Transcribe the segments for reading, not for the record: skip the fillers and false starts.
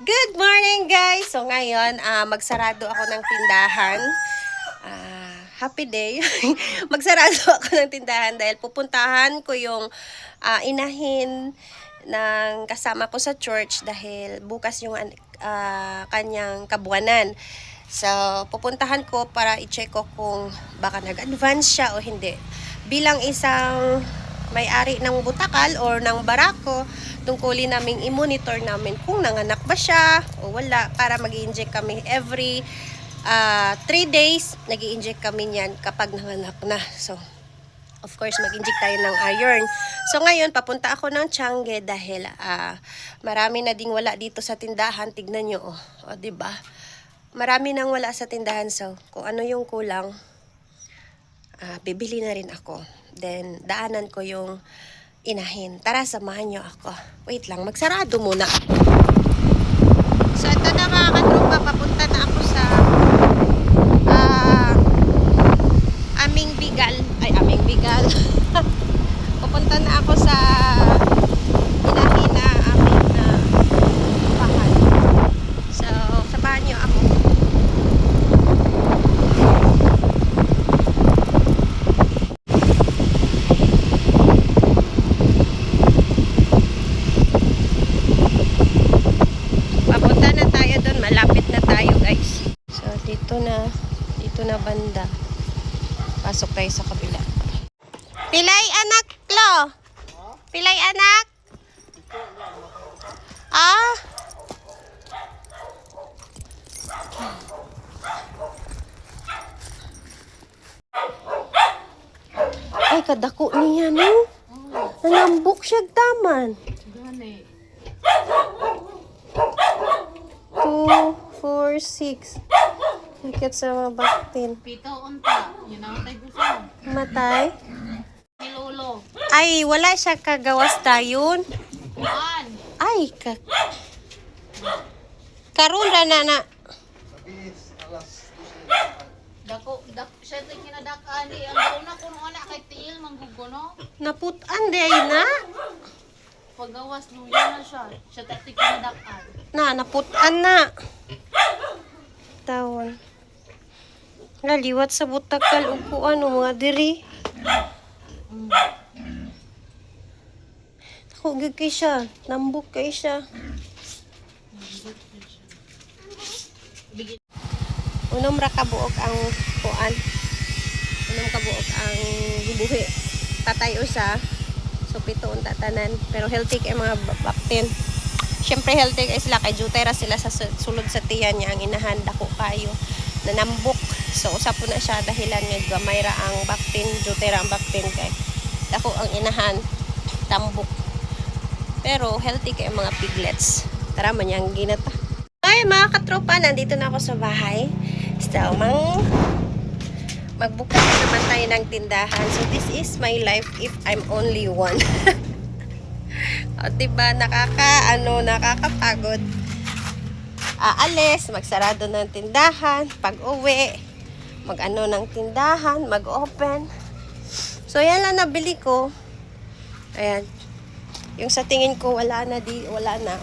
Good morning guys! So ngayon, magsarado ako ng tindahan. Happy day. Magsarado ako ng tindahan dahil pupuntahan ko yung inahin ng kasama ko sa church dahil bukas yung kanyang kabuwanan. So, pupuntahan ko para i-check ko kung baka nag-advance siya o hindi. Bilang isang may-ari ng butakal or ng barako, tungkulin namin i-monitor namin kung nanganak ba siya o wala para mag-i-inject kami every 3 days. Nag-i-inject kami niyan kapag nanganak na. So, of course, mag-inject tayo ng iron. So, ngayon, papunta ako ng Tiangge dahil marami na ding wala dito sa tindahan. Tignan nyo, o diba? Marami nang wala sa tindahan. So, kung ano yung kulang, bibili na rin ako. Then, daanan ko yung inahin. Tara, samahan nyo ako. Wait lang, magsarado muna. So, ito na mga katropa, papunta na ako sa aming bigal. Aming bigal. Papunta na ako sa inahin na aming bahan. So, sabahan nyo ako. Dito na banda. Pasok tayo sa kabila. Pilay anak, Klo? Pilay anak? Ay, kadako niya, no? Nanambok siya taman. 2, 4, 6. Sakit sa mga baktin. Pito unta, yun ang tayo gusto. Matay? Si Lolo. Ay, wala siya kagawas tayon. Kuan. Ay, karon ra na. Dako, siya ito kinadakaan ni. Ang dauna ko nung anak kay Tiil, mangguguno. Naputan di ay na. Paggawas, luya na siya. Siya ito kinadakaan. Naputan na. Tawon. Laliwat sa butakal upuan o mga diri. Ako kay siya. Nambuk kay siya. Unom ra kabuok ang kuan. Unom kabuok ang buhi. Tatay usa. So pito unta tanan. Pero healthy kay mga baktin. Siyempre healthy kay sila kay jutay ra sila sa sulod sa tiyan niya ang inahanda ko kayo. Nanambok. So usa po na siya dahilan nga gamay ra ang baktin, jutay ra ang baktin kay dako ang inahan tambok. Pero healthy kay mga piglets. Tara man yang ginata. Ay mga katropa, nandito na ako sa bahay. So magbukas naman tayo ng tindahan. So this is my life if I'm only one. O diba nakakapagod. Aalis, magsarado ng tindahan, pag-uwi, mag-ano ng tindahan, mag-open. So, yan lang nabili ko. Ayan. Yung sa tingin ko, wala na,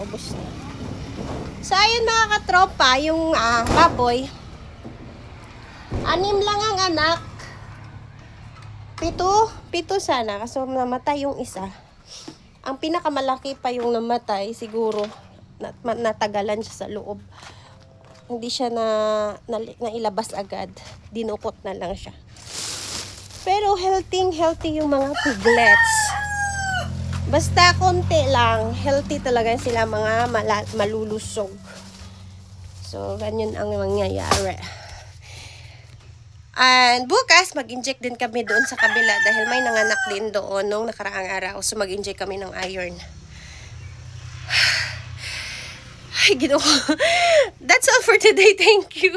ubos na. So, ayun mga katropa, yung baboy. 6 lang ang anak. 7 sana, kasi namatay yung isa. Ang pinakamalaki pa yung namatay, siguro, natagalan siya sa loob. Hindi siya nailabas agad. Dinukot na lang siya. Pero healthy yung mga piglets. Basta konti lang, healthy talaga sila, mga malulusog. So, ganyan ang mangyayari. And bukas, mag-inject din kami doon sa kabila dahil may nanganak din doon nung nakaraang araw. So, mag-inject kami ng iron. Ay, Ginoo. That's all for today. Thank you.